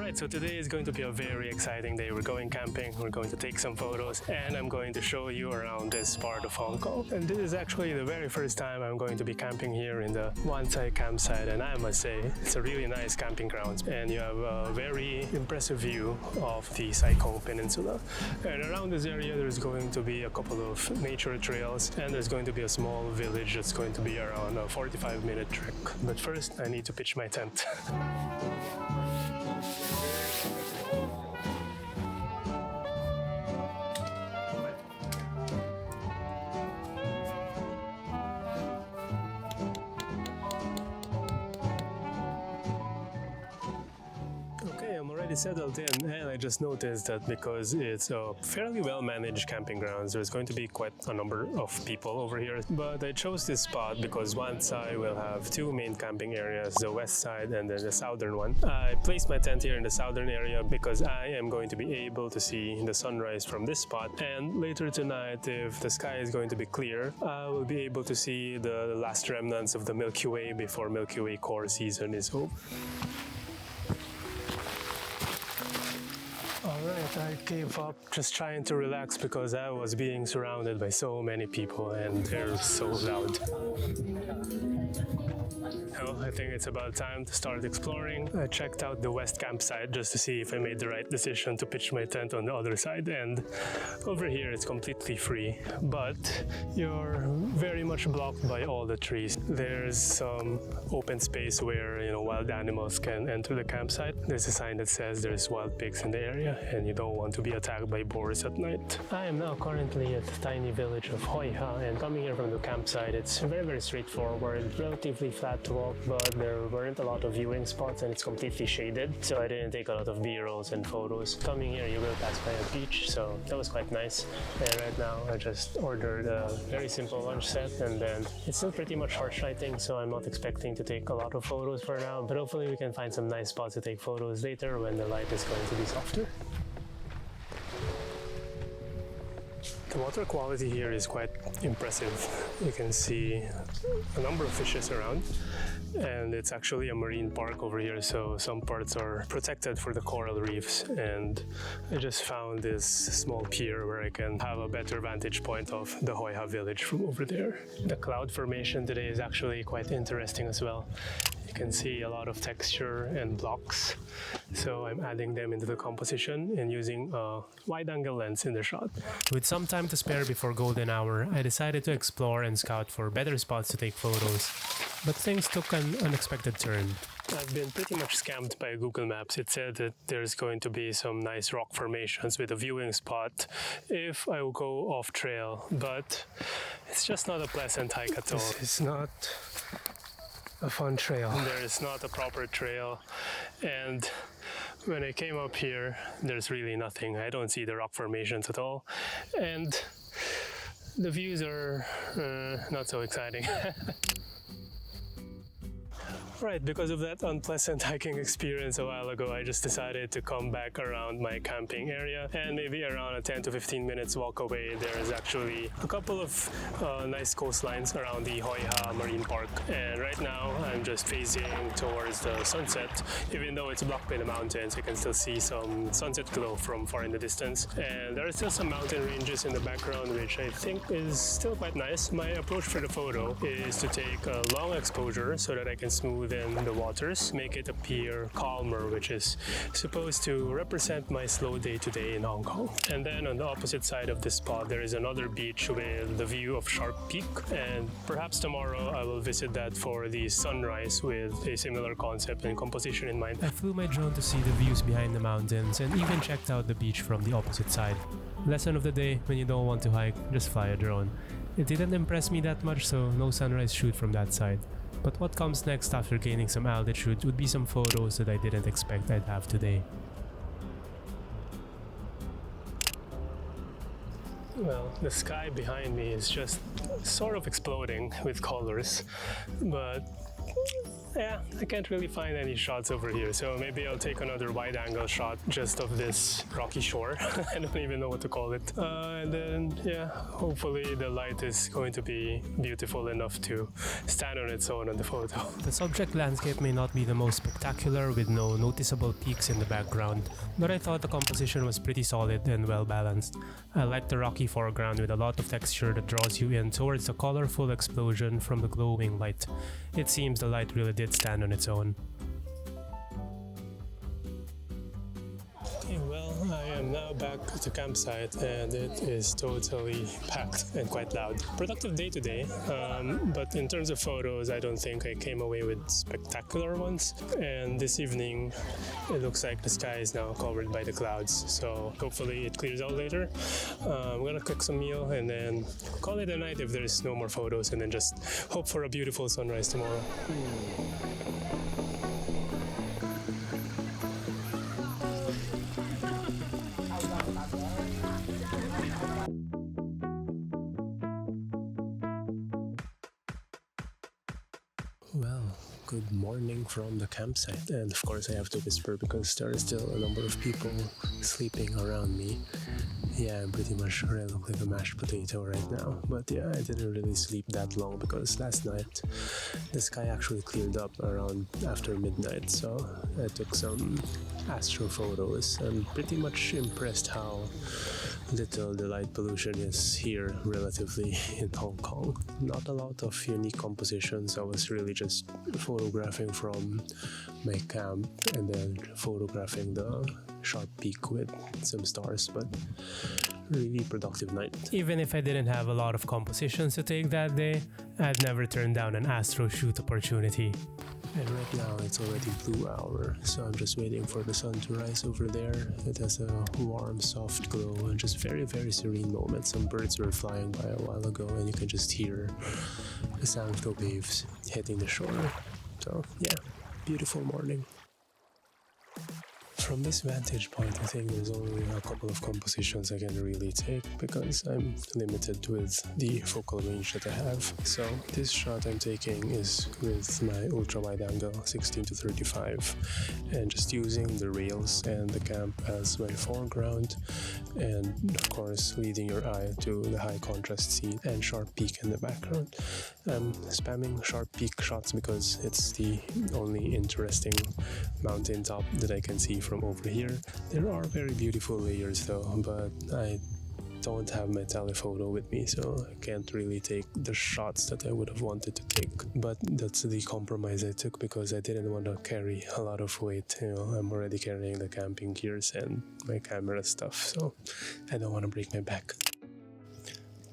Alright, so today is going to be a very exciting day. We're going camping, we're going to take some photos, and I'm going to show you around this part of Hong Kong. And this is actually the very first time I'm going to be camping here in the Wan Tsai campsite, and I must say, it's a really nice camping ground. And you have a very impressive view of the Sai Kung Peninsula. And around this area there's going to be a couple of nature trails, and there's going to be a small village that's going to be around a 45-minute trek. But first, I need to pitch my tent. Settled in, and I just noticed that because it's a fairly well-managed camping grounds, there's going to be quite a number of people over here. But I chose this spot because Wan Tsai will have two main camping areas, the west side and then the southern one. I placed my tent here in the southern area because I am going to be able to see the sunrise from this spot, and later tonight, if the sky is going to be clear, I will be able to see the last remnants of the Milky Way before Milky Way core season is over. Alright, I gave up just trying to relax because I was being surrounded by so many people and they're so loud. Well, I think it's about time to start exploring. I checked out the west campsite just to see if I made the right decision to pitch my tent on the other side, and over here it's completely free, but you're very much blocked by all the trees. There's some open space where, wild animals can enter the campsite. There's a sign that says there's wild pigs in the area and you don't want to be attacked by boars at night. I am now currently at the tiny village of Hoi Ha, and coming here from the campsite, it's very straightforward, relatively flat to walk, but there weren't a lot of viewing spots and it's completely shaded, so I didn't take a lot of B-rolls and photos. Coming here, you will pass by a beach, so that was quite nice. And right now, I just ordered a very simple lunch set, and then it's still pretty much harsh lighting, so I'm not expecting to take a lot of photos for now, but hopefully we can find some nice spots to take photos later when the light is going to be softer. The water quality here is quite impressive. You can see a number of fishes around, and it's actually a marine park over here, so some parts are protected for the coral reefs, and I just found this small pier where I can have a better vantage point of the Hoi Ha village from over there. The cloud formation today is actually quite interesting as well. You can see a lot of texture and blocks, so I'm adding them into the composition and using a wide-angle lens in the shot. With some time to spare before golden hour, I decided to explore and scout for better spots to take photos, but things took an unexpected turn. I've been pretty much scammed by Google Maps. It said that there's going to be some nice rock formations with a viewing spot if I will go off trail, but it's just not a pleasant hike at all. This is not a fun trail. There is not a proper trail, and when I came up here, there's really nothing. I don't see the rock formations at all, and the views are not so exciting. Right, because of that unpleasant hiking experience a while ago, I just decided to come back around my camping area, and maybe around a 10 to 15 minutes walk away, there is actually a couple of nice coastlines around the Hoi Ha Marine Park. And right now, I'm just facing towards the sunset. Even though it's blocked by the mountains, I can still see some sunset glow from far in the distance. And there are still some mountain ranges in the background, which I think is still quite nice. My approach for the photo is to take a long exposure so that I can smooth in the waters, make it appear calmer, which is supposed to represent my slow day-to-day in Hong Kong. And then on the opposite side of this spot, there is another beach with the view of Shark Peak, and perhaps tomorrow I will visit that for the sunrise with a similar concept and composition in mind. I flew my drone to see the views behind the mountains and even checked out the beach from the opposite side. Lesson of the day: when you don't want to hike, just fly a drone. It didn't impress me that much, so no sunrise shoot from that side. But what comes next after gaining some altitude would be some photos that I didn't expect I'd have today. Well, the sky behind me is just sort of exploding with colors, but yeah, I can't really find any shots over here, so maybe I'll take another wide angle shot just of this rocky shore. I don't even know what to call it. And then, yeah, hopefully the light is going to be beautiful enough to stand on its own on the photo. The subject landscape may not be the most spectacular with no noticeable peaks in the background, but I thought the composition was pretty solid and well balanced. I like the rocky foreground with a lot of texture that draws you in towards the colorful explosion from the glowing light. It seems the light really did stand on its own. Okay, well, I am now back at the campsite and it is totally packed and quite loud. Productive day today, but in terms of photos, I don't think I came away with spectacular ones. And this evening, it looks like the sky is now covered by the clouds, so hopefully it clears out later. I'm gonna cook some meal and then call it a night if there's no more photos, and then just hope for a beautiful sunrise tomorrow. Well, good morning from the campsite, and of course I have to whisper because there is still a number of people sleeping around me. Yeah, I'm pretty much look like a mashed potato right now, but yeah, I didn't really sleep that long because last night the sky actually cleared up around after midnight, so I took some astrophotos. I'm pretty much impressed how little the light pollution is here relatively in Hong Kong. Not a lot of unique compositions. I was really just photographing from my camp and then photographing the sharp peak with some stars, but really productive night. Even if I didn't have a lot of compositions to take that day, I'd never turn down an astro shoot opportunity. And right now it's already blue hour, so I'm just waiting for the sun to rise over there. It has a warm, soft glow and just very, very serene moment. Some birds were flying by a while ago and you can just hear the sound of the waves hitting the shore. So yeah, beautiful morning. From this vantage point, I think there's only a couple of compositions I can really take because I'm limited with the focal range that I have. So this shot I'm taking is with my ultra wide angle 16-35 and just using the rails and the camp as my foreground, and of course leading your eye to the high contrast scene and sharp peak in the background. I'm spamming sharp peak shots because it's the only interesting mountain top that I can see from over here. There are very beautiful layers though, but I don't have my telephoto with me, so I can't really take the shots that I would have wanted to take. But that's the compromise I took because I didn't want to carry a lot of weight. You know, I'm already carrying the camping gears and my camera stuff, so I don't want to break my back.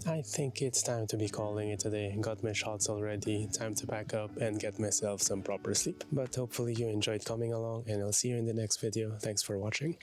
I think it's time to be calling it a day. Got my shots already, time to pack up and get myself some proper sleep. But hopefully you enjoyed coming along, and I'll see you in the next video. Thanks for watching.